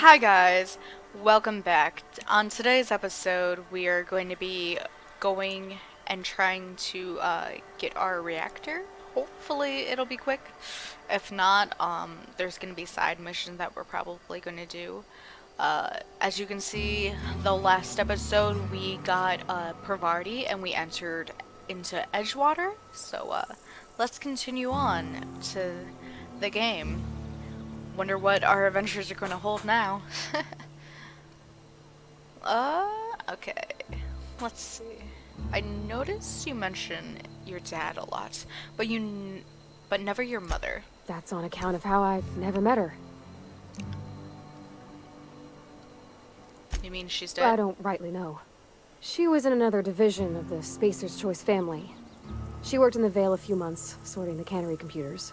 Hi guys, welcome back. On today's episode, we are going to be going and trying to get our reactor. Hopefully it'll be quick. If not, there's going to be side missions that we're probably going to do. As you can see, the last episode we got Pravarti and we entered into Edgewater. So let's continue on to the game. Wonder what our adventures are going to hold now. Okay. Let's see. I noticed you mention your dad a lot, but never your mother. That's on account of how I never met her. You mean she's I dead? don't rightly know. She was in another division of the Spacer's Choice family. She worked in the Vale a few months, sorting the cannery computers.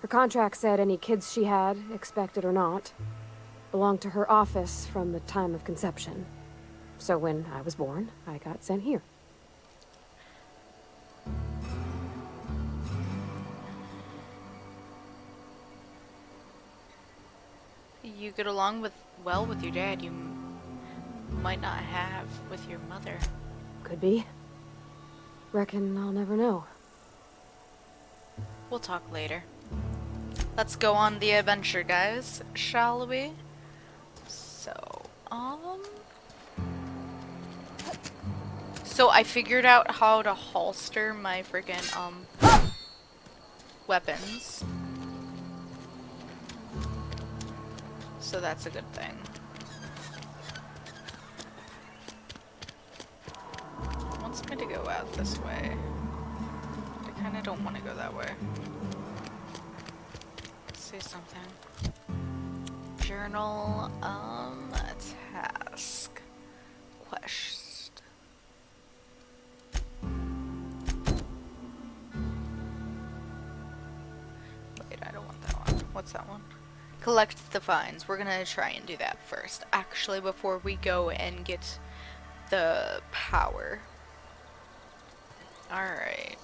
Her contract said any kids she had, expected or not, belonged to her office from the time of conception. So when I was born, I got sent here. You get along well with your dad. You might not have with your mother. Could be. Reckon I'll never know. We'll talk later. Let's go on the adventure, guys, shall we? So I figured out how to holster my freaking weapons. So that's a good thing. It wants me to go out this way. I kinda don't wanna go that way. Let's see something. Journal, task. Quest. Wait, I don't want that one. What's that one? Collect the fines. We're gonna try and do that first. Actually, before we go and get the power. Alright.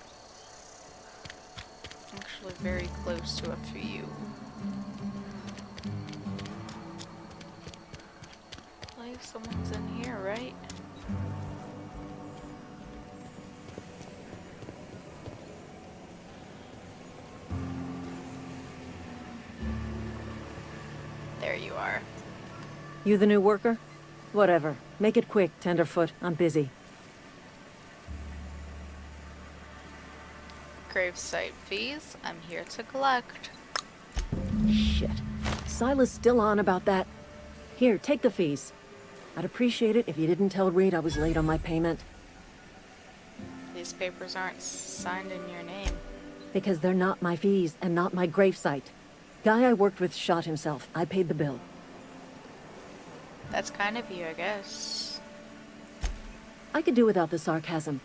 Actually very close to a few. Like someone's in here, right? There you are. You the new worker? Whatever. Make it quick, Tenderfoot. I'm busy. Gravesite fees. I'm here to collect. Shit. Silas still on about that. Here, take the fees. I'd appreciate it if you didn't tell Reed I was late on my payment. These papers aren't signed in your name. Because they're not my fees and not my gravesite. Guy I worked with shot himself. I paid the bill. That's kind of you, I guess. I could do without the sarcasm.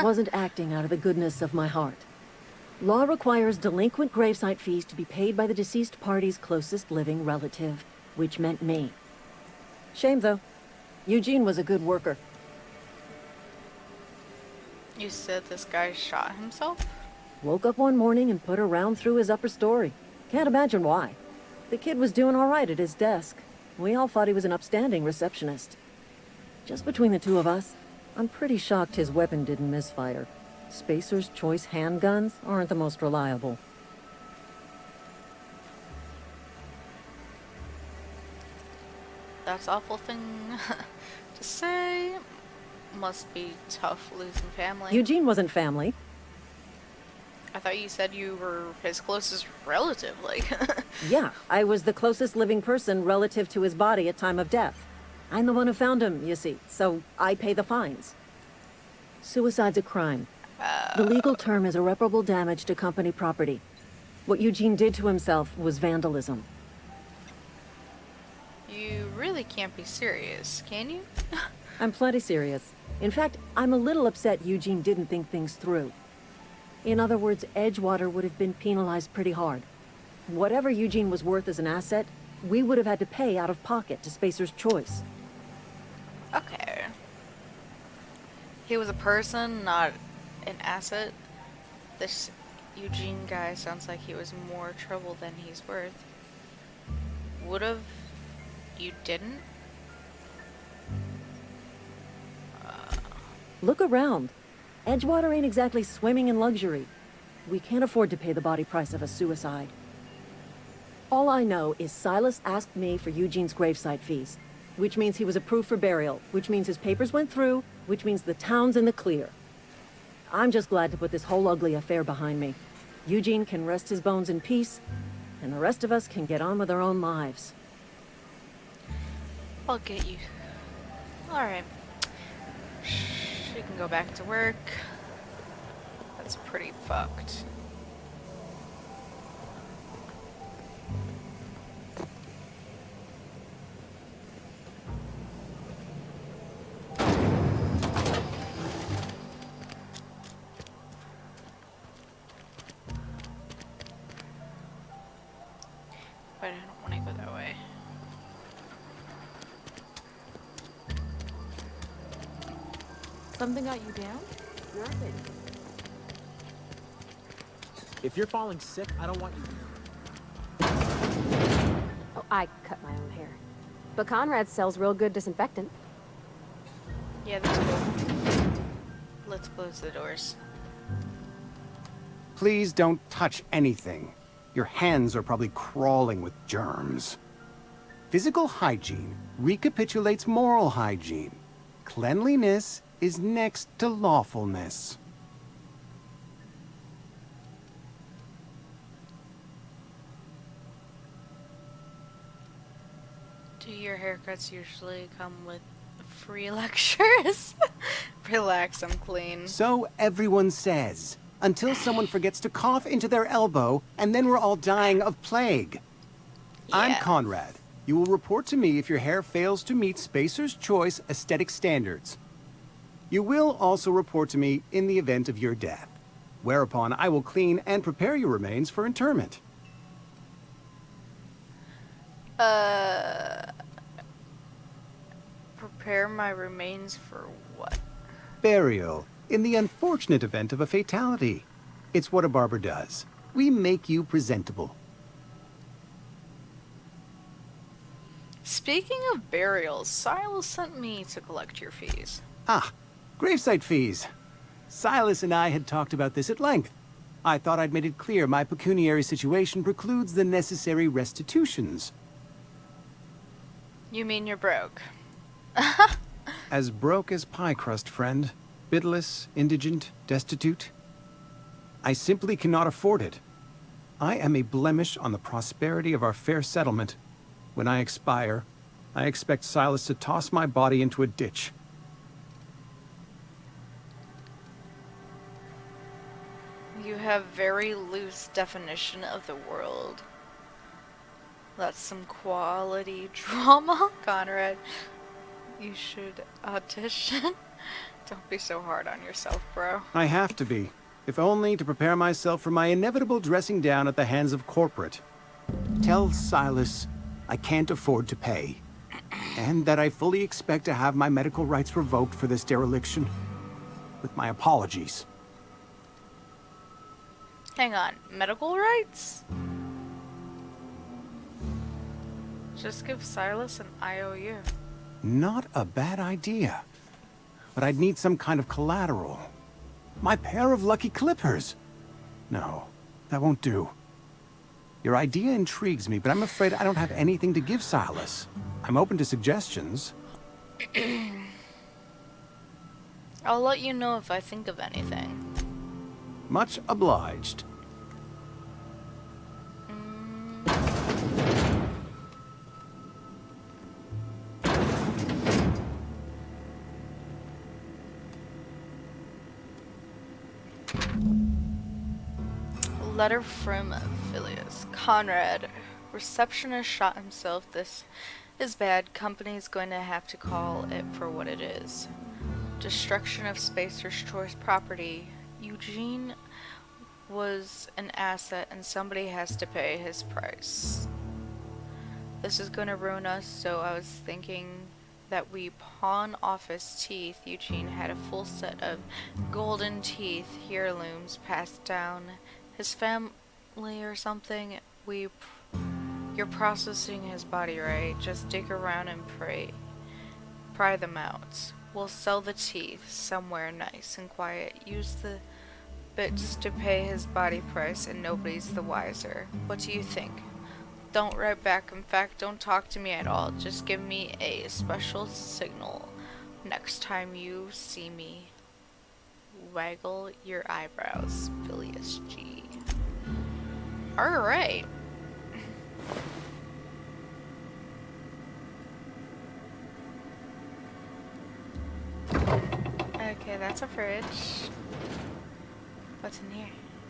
Wasn't acting out of the goodness of my heart. Law requires delinquent gravesite fees to be paid by the deceased party's closest living relative, which meant me. Shame, though. Eugene was a good worker. You said this guy shot himself? Woke up one morning and put a round through his upper story. Can't imagine why. The kid was doing all right at his desk. We all thought he was an upstanding receptionist. Just between the two of us, I'm pretty shocked his weapon didn't misfire. Spacer's Choice handguns aren't the most reliable. That's awful thing to say. Must be tough losing family. Eugene wasn't family. I thought you said you were his closest relative, like. Yeah, I was the closest living person relative to his body at time of death. I'm the one who found him, you see, so I pay the fines. Suicide's a crime. The legal term is irreparable damage to company property. What Eugene did to himself was vandalism. You really can't be serious, can you? I'm plenty serious. In fact, I'm a little upset Eugene didn't think things through. In other words, Edgewater would have been penalized pretty hard. Whatever Eugene was worth as an asset, we would have had to pay out of pocket to Spacer's Choice. Okay. He was a person, not an asset. This Eugene guy sounds like he was more trouble than he's worth. Would have You didn't? Look around. Edgewater ain't exactly swimming in luxury. We can't afford to pay the body price of a suicide. All I know is Silas asked me for Eugene's gravesite fees, which means he was approved for burial, which means his papers went through, which means the town's in the clear. I'm just glad to put this whole ugly affair behind me. Eugene can rest his bones in peace, and the rest of us can get on with our own lives. I'll get you. Alright. She can go back to work. That's pretty fucked. But I don't want to go that way. Something got you down? Nothing. If you're falling sick, I don't want you. Oh, I cut my own hair. But Conrad sells real good disinfectant. Yeah, that's cool. Let's close the doors. Please don't touch anything. Your hands are probably crawling with germs. Physical hygiene recapitulates moral hygiene. Cleanliness is next to lawfulness. Do your haircuts usually come with free lectures? Relax, I'm clean. So everyone says, until someone forgets to cough into their elbow, and then we're all dying of plague. I'm Yeah. Conrad. You will report to me if your hair fails to meet Spacer's Choice aesthetic standards. You will also report to me in the event of your death, whereupon I will clean and prepare your remains for interment. Prepare my remains for what? Burial, in the unfortunate event of a fatality. It's what a barber does. We make you presentable. Speaking of burials, Silas sent me to collect your fees. Ah, gravesite fees. Silas and I had talked about this at length. I thought I'd made it clear my pecuniary situation precludes the necessary restitutions. You mean you're broke? As broke as pie crust, friend. Bidless, indigent, destitute. I simply cannot afford it. I am a blemish on the prosperity of our fair settlement. When I expire, I expect Silas to toss my body into a ditch. You have very loose definition of the world. That's some quality drama, Conrad. You should audition. Don't be so hard on yourself, bro. I have to be, if only to prepare myself for my inevitable dressing down at the hands of corporate. Tell Silas I can't afford to pay, and that I fully expect to have my medical rights revoked for this dereliction. With my apologies. Hang on, medical rights? Just give Silas an IOU. Not a bad idea. But I'd need some kind of collateral. My pair of lucky clippers. No, that won't do. Your idea intrigues me, but I'm afraid I don't have anything to give Silas. I'm open to suggestions. I'll let you know if I think of anything. Much obliged. Letter from Phileas. Conrad. Receptionist shot himself. This is bad. Company's going to have to call it for what it is. Destruction of Spacer's Choice property. Eugene was an asset and somebody has to pay his price. This is going to ruin us, so I was thinking that we pawn off his teeth. Eugene had a full set of golden teeth, heirlooms passed down his family or something. Your You're processing his body, right? Just dig around and pry them out. We'll sell the teeth somewhere nice and quiet. Use the bits to pay his body price and nobody's the wiser. What do you think? Don't write back. In fact, don't talk to me at all. Just give me a special signal next time you see me. Waggle your eyebrows, Phileas G. Alright. Okay, that's a fridge. What's in here?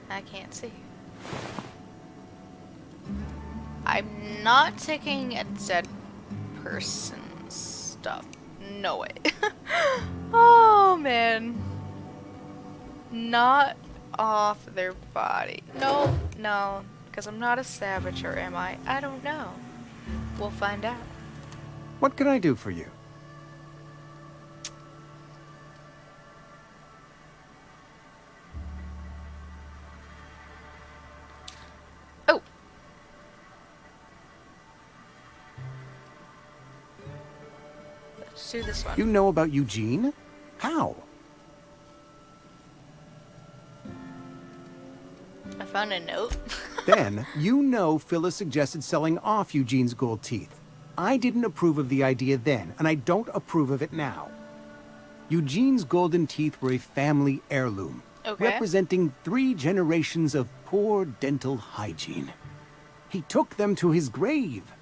I can't see. I'm not taking a dead person's stuff. No way. Oh man. Not off their body. No, no. Because I'm not a savage, or am I? I don't know. We'll find out. What can I do for you? Oh. Let's do this one. You know about Eugene? How? I found a note. Then, you know Phyllis suggested selling off Eugene's gold teeth. I didn't approve of the idea then, and I don't approve of it now. Eugene's golden teeth were a family heirloom, Okay. representing 3 generations of poor dental hygiene. He took them to his grave.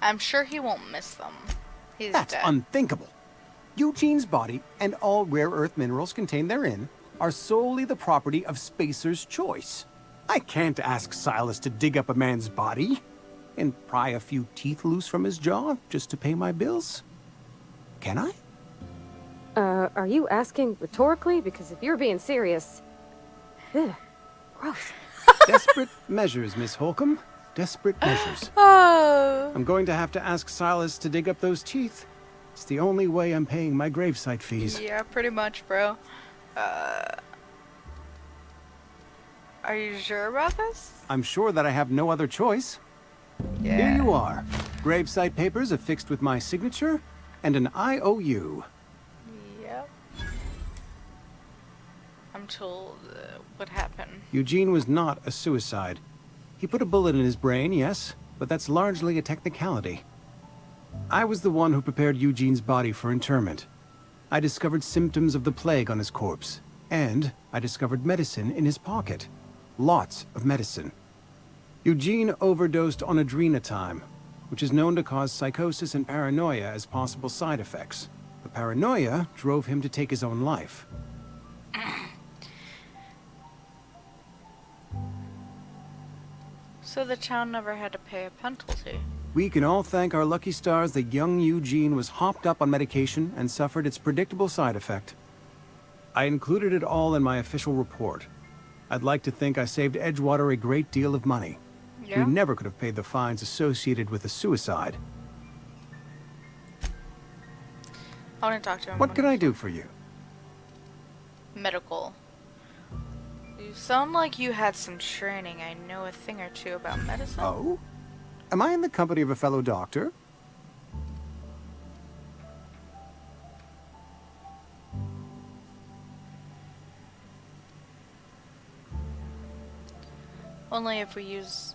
I'm sure he won't miss them. He's That's dead. unthinkable. Eugene's body and all rare earth minerals contained therein are solely the property of Spacer's choice. I can't ask Silas to dig up a man's body and pry a few teeth loose from his jaw just to pay my bills. Can I? Are you asking rhetorically? Because if you're being serious... Ugh, gross. Desperate measures, Miss Holcomb. Desperate measures. Oh. I'm going to have to ask Silas to dig up those teeth. It's the only way I'm paying my gravesite fees. Yeah, pretty much, bro. Are you sure about this? I'm sure that I have no other choice. Yeah. Here you are. Gravesite papers affixed with my signature and an IOU. Yep. I'm told what happened. Eugene was not a suicide. He put a bullet in his brain, yes, but that's largely a technicality. I was the one who prepared Eugene's body for interment. I discovered symptoms of the plague on his corpse, and I discovered medicine in his pocket. Lots of medicine. Eugene overdosed on adrenatime, which is known to cause psychosis and paranoia as possible side effects. The paranoia drove him to take his own life. So the town never had to pay a penalty. We can all thank our lucky stars that young Eugene was hopped up on medication and suffered its predictable side effect. I included it all in my official report. I'd like to think I saved Edgewater a great deal of money. Yeah. We never could have paid the fines associated with a suicide. I want to talk to him. What can I do for you? Medical. You sound like you had some training. I know a thing or two about medicine. Oh? Am I in the company of a fellow doctor? Only if we use.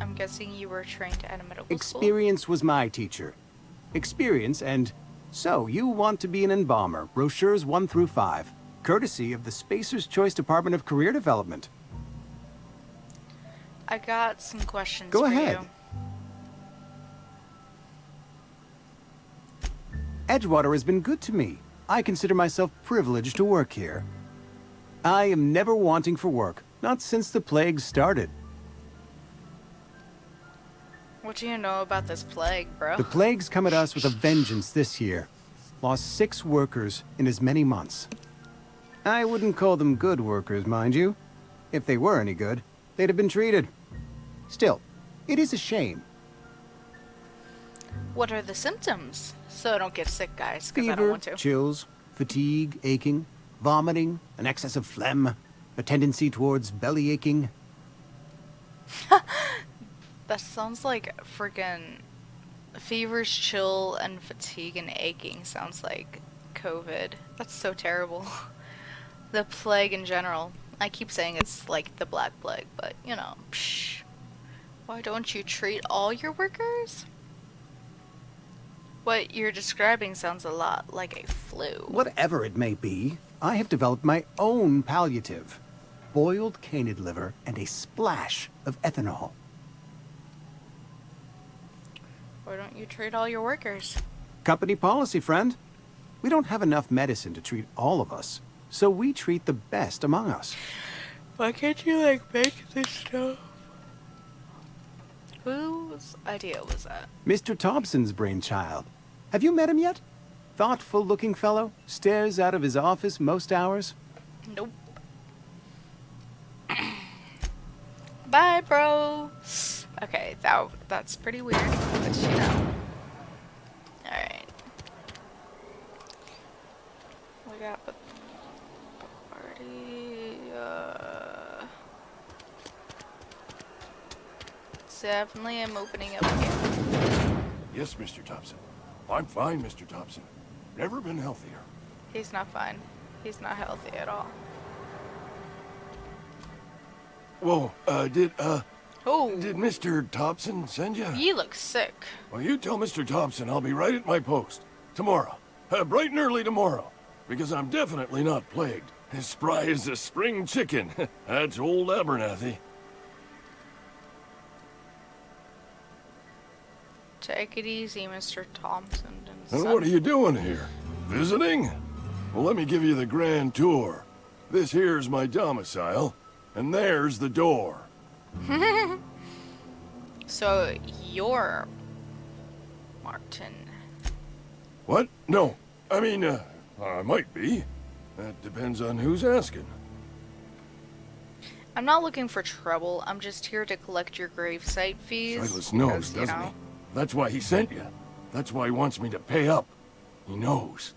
I'm guessing you were trained at a medical school. Experience was my teacher. Experience and... So, you want to be an embalmer, brochures 1 through 5, courtesy of the Spacer's Choice Department of Career Development. I got some questions Go for ahead. you. Edgewater has been good to me. I consider myself privileged to work here. I am never wanting for work, not since the plague started. What do you know about this plague, bro? The plague's come at us with a vengeance this year. Lost 6 workers in as many months. I wouldn't call them good workers, mind you. If they were any good, they'd have been treated. Still, it is a shame. What are the symptoms? So I don't get sick, guys, because I don't Fever, want to. chills, fatigue, aching, vomiting, an excess of phlegm, a tendency towards belly aching. That sounds like freaking fevers, chill, and fatigue and aching sounds like COVID. That's so terrible. The plague in general. I keep saying it's like the Black Plague, but you know, psh. Why don't you treat all your workers? What you're describing sounds a lot like a flu. Whatever it may be, I have developed my own palliative. Boiled canid liver and a splash of ethanol. Why don't you treat all your workers? Company policy, friend. We don't have enough medicine to treat all of us, so we treat the best among us. Why can't you, like, make this stuff? Whose idea was that? Mr. Thompson's brainchild. Have you met him yet? Thoughtful-looking fellow, stares out of his office most hours. Nope. Bye, bro. Okay, that's pretty weird, but you know. Alright. We got the party, definitely am opening up again. Yes, Mr. Thompson. I'm fine, Mr. Thompson. Never been healthier. He's not fine. He's not healthy at all. Whoa, Oh, did Mr. Thompson send you? you look sick. Well, you tell Mr. Thompson I'll be right at my post. Tomorrow. Bright and early tomorrow. Because I'm definitely not plagued. As spry as a spring chicken. That's old Abernathy. Take it easy, Mr. Thompson. And what are you doing here? Visiting? Well, let me give you the grand tour. This here's my domicile, and there's the door. So, you're Martin. What? No. I mean, I might be. That depends on who's asking. I'm not looking for trouble. I'm just here to collect your gravesite fees. Silas knows, because, you doesn't know, he? That's why he sent you. That's why he wants me to pay up. He knows.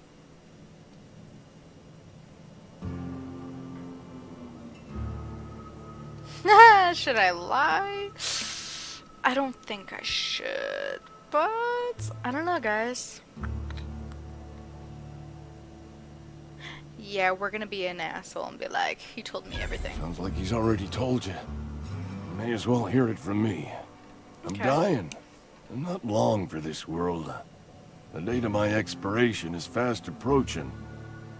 Should I lie? I don't think I should, but I don't know, guys. Yeah, we're gonna be an asshole and be like, he told me everything. Sounds like he's already told you. May as well hear it from me. I'm Okay. dying. I'm not long for this world. The date of my expiration is fast approaching.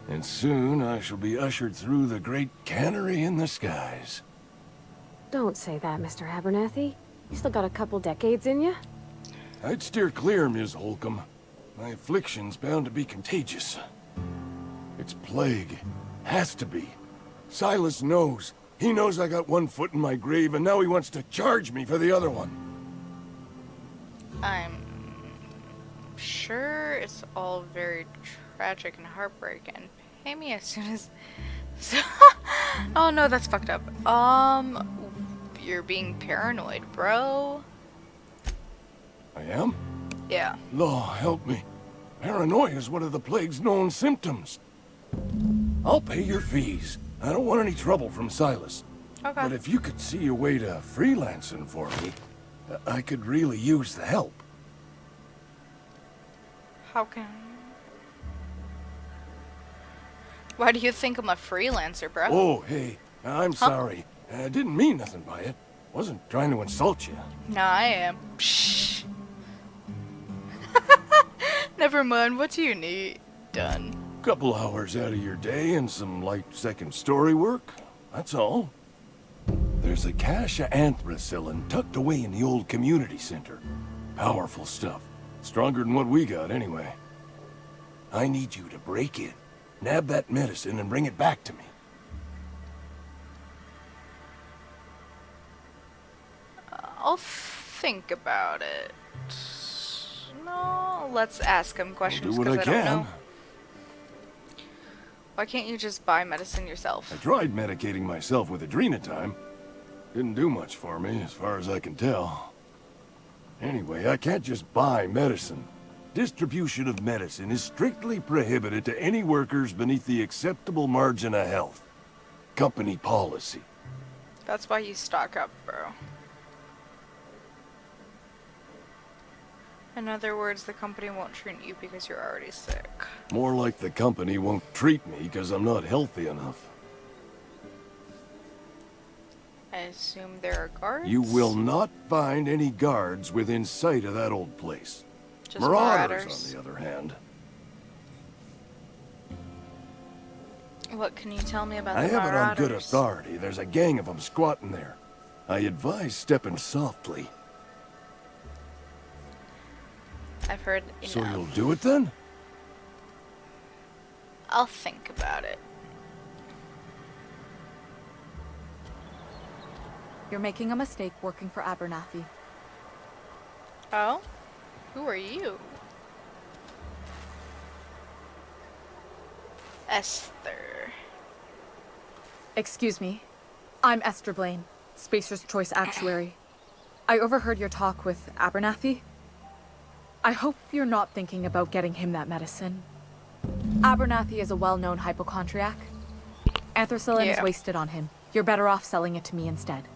And soon I shall be ushered through the great cannery in the skies. Don't say that, Mr. Abernathy. You still got a couple decades in you. I'd steer clear, Ms. Holcomb. My affliction's bound to be contagious. It's plague. Has to be. Silas knows. He knows I got one foot in my grave, and now he wants to charge me for the other one. I'm sure it's all very tragic and heartbreaking. Pay me as soon as... Oh no, that's fucked up. You're being paranoid, bro. I am? Yeah. Law, help me. Paranoia is one of the plague's known symptoms. I'll pay your fees. I don't want any trouble from Silas. Okay. But if you could see a way to freelancing for me, I could really use the help. How can... Why do you think I'm a freelancer, bro? Oh, hey, I'm sorry. I didn't mean nothing by it. Wasn't trying to insult you. No, I am. Psh. Never mind, what do you need done? Couple hours out of your day and some light second story work. That's all. There's a cache of anthracillin tucked away in the old community center. Powerful stuff. Stronger than what we got, anyway. I need you to break in, nab that medicine, and bring it back to me. I'll think about it. No, let's ask him I'll questions do what because I I don't can. know. Why can't you just buy medicine yourself? I tried medicating myself with adrenatime. Didn't do much for me, as far as I can tell. Anyway, I can't just buy medicine. Distribution of medicine is strictly prohibited to any workers beneath the acceptable margin of health. Company policy. That's why you stock up, bro. In other words, the company won't treat you because you're already sick. More like the company won't treat me because I'm not healthy enough. I assume there are guards? You will not find any guards within sight of that old place. Just Marauders, on the other hand. What can you tell me about I the have it on good Marauders? authority. There's a gang of them squatting there. I advise stepping softly. I've heard So enough. you'll do it then? I'll think about it. You're making a mistake working for Abernathy. Oh? Who are you? Esther. Excuse me. I'm Esther Blaine, Spacer's Choice Actuary. I overheard your talk with Abernathy. I hope you're not thinking about getting him that medicine. Abernathy is a well-known hypochondriac. Anthracillin is Yeah. wasted on him. You're better off selling it to me instead.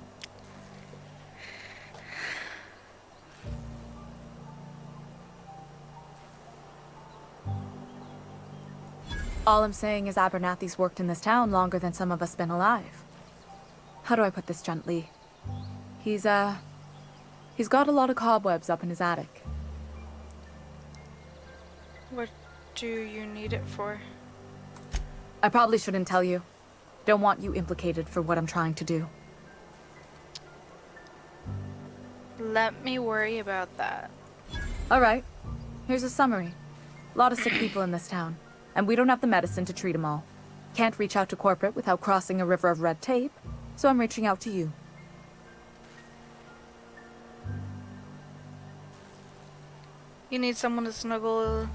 All I'm saying is Abernathy's worked in this town longer than some of us been alive. How do I put this gently? He's got a lot of cobwebs up in his attic. What do you need it for? I probably shouldn't tell you. Don't want you implicated for what I'm trying to do. Let me worry about that. Alright, here's a summary. A lot of sick people in this town, and we don't have the medicine to treat them all. Can't reach out to corporate without crossing a river of red tape, so I'm reaching out to you. You need someone to smuggle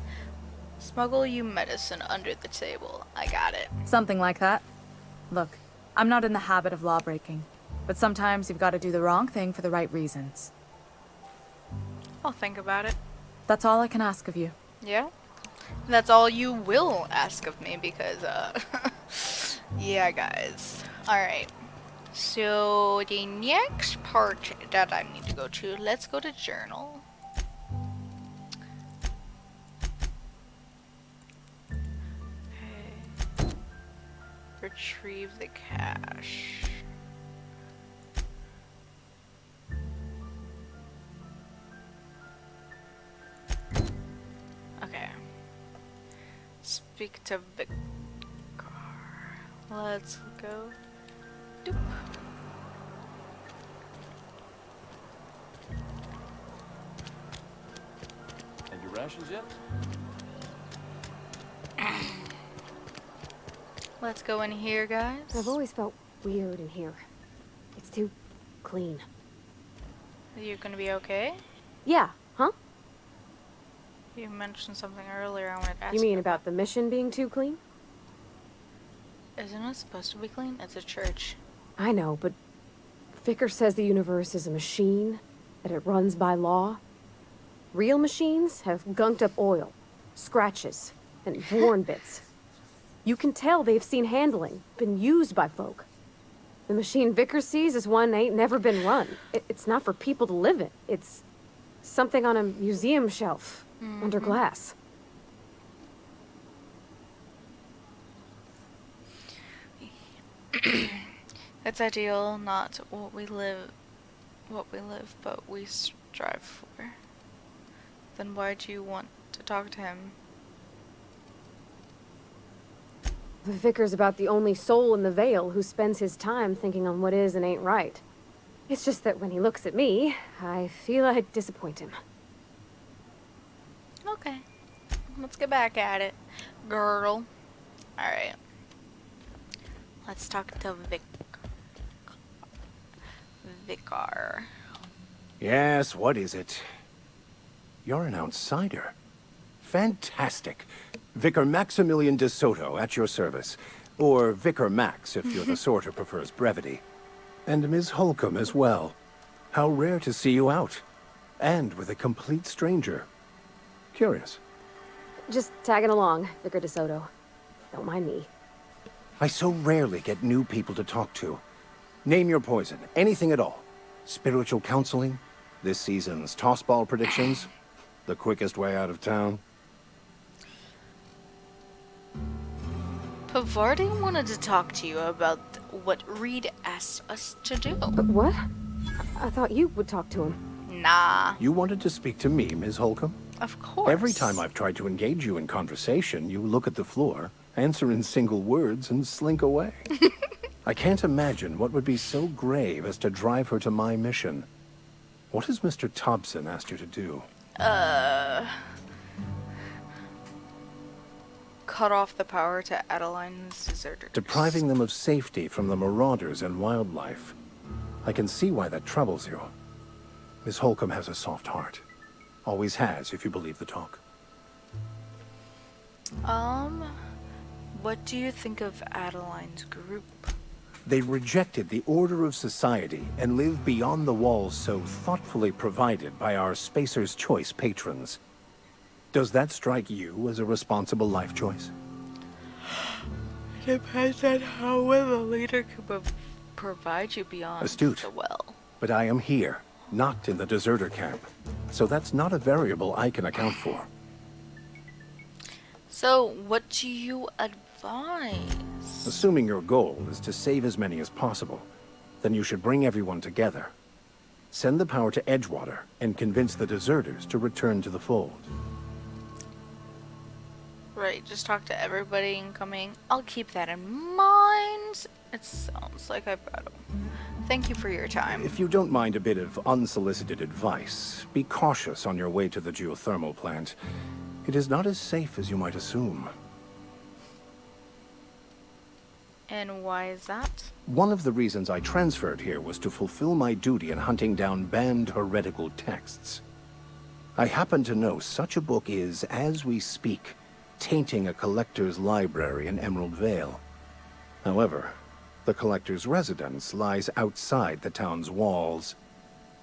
you medicine under the table. I got it. Something like that. Look, I'm not in the habit of law-breaking, but sometimes you've got to do the wrong thing for the right reasons. I'll think about it. That's all I can ask of you. Yeah? That's all you will ask of me because, yeah, guys. Alright. So, the next part that I need to go to, let's go to journal. Okay. Retrieve the cache. Okay. Speak to Vicar. Let's go. Doop. And your rations yet? Let's go in here, guys. I've always felt weird in here. It's too clean. Are you gonna be okay? Yeah, huh? You mentioned something earlier I wanted to ask You mean about the mission being too clean? Isn't it supposed to be clean? It's a church. I know, but Vicker says the universe is a machine, that it runs by law. Real machines have gunked up oil, scratches, and worn bits. You can tell they've seen handling, been used by folk. The machine Vicker sees is one ain't never been run. It's not for people to live in. It's something on a museum shelf, under glass. It's ideal, not what we live, but we strive for. Then why do you want to talk to him? The Vicar's about the only soul in the Vale who spends his time thinking on what is and ain't right. It's just that when he looks at me, I feel I'd disappoint him. Okay. Let's get back at it, girl. Alright. Let's talk to Vicar. Yes, what is it? You're an outsider. Fantastic. Vicar Maximilian de Soto at your service. Or Vicar Max, if you're the sort who prefers brevity. And Ms. Holcomb as well. How rare to see you out. And with a complete stranger. Curious. Just tagging along, Vicar DeSoto. Don't mind me. I so rarely get new people to talk to. Name your poison, anything at all. Spiritual counseling, this season's tossball predictions. The quickest way out of town? Pavardi wanted to talk to you about what Reed asked us to do. But what? I thought you would talk to him. Nah, You wanted to speak to me, Ms. Holcomb? of course. Every time I've tried to engage you in conversation, you look at the floor, answer in single words, and slink away. I can't imagine what would be so grave as to drive her to my mission. What has Mr. Thompson asked you to do? Cut off the power to Adeline's deserters. Depriving them of safety from the marauders and wildlife. I can see why that troubles you. Miss Holcomb has a soft heart. Always has, if you believe the talk. What do you think of Adeline's group? They rejected the order of society and live beyond the walls so thoughtfully provided by our Spacer's Choice patrons. Does that strike you as a responsible life choice? Depends on how well a leader can provide you beyond Astute. the well. But I am here, not in the deserter camp. So that's not a variable I can account for. So, what do you advise? Assuming your goal is to save as many as possible, then you should bring everyone together. Send the power to Edgewater and convince the deserters to return to the fold. Right, just talk to everybody incoming. I'll keep that in mind. It sounds like I've got them. Thank you for your time. If you don't mind a bit of unsolicited advice, be cautious on your way to the geothermal plant. It is not as safe as you might assume. And why is that? One of the reasons I transferred here was to fulfill my duty in hunting down banned heretical texts. I happen to know such a book is, as we speak, tainting a collector's library in Emerald Vale. However, the collector's residence lies outside the town's walls.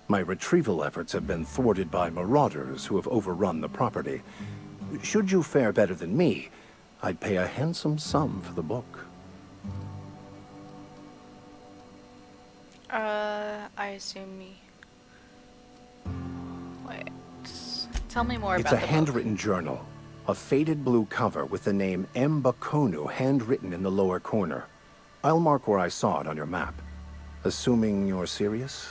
My retrieval efforts have been thwarted by marauders who have overrun the property. Should you fare better than me, I'd pay a handsome sum for the book. I assume me. Wait. Tell me more It's about a the handwritten journal. A faded blue cover with the name M. Bakonu handwritten in the lower corner. I'll mark where I saw it on your map. Assuming you're serious?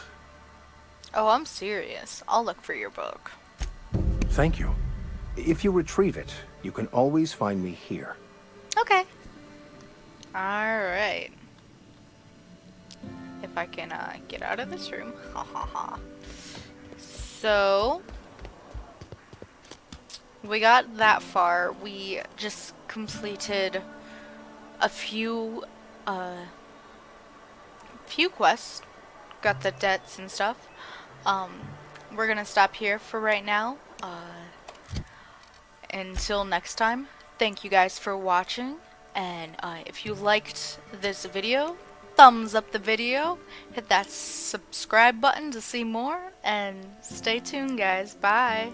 Oh, I'm serious. I'll look for your book. Thank you. If you retrieve it, you can always find me here. Okay. Alright. If I can get out of this room. Ha ha ha. So, we got that far. We just completed a few quests. Got the debts and stuff. We're gonna stop here for right now. Until next time, thank you guys for watching, and if you liked this video, thumbs up the video, hit that subscribe button to see more, and stay tuned guys. Bye.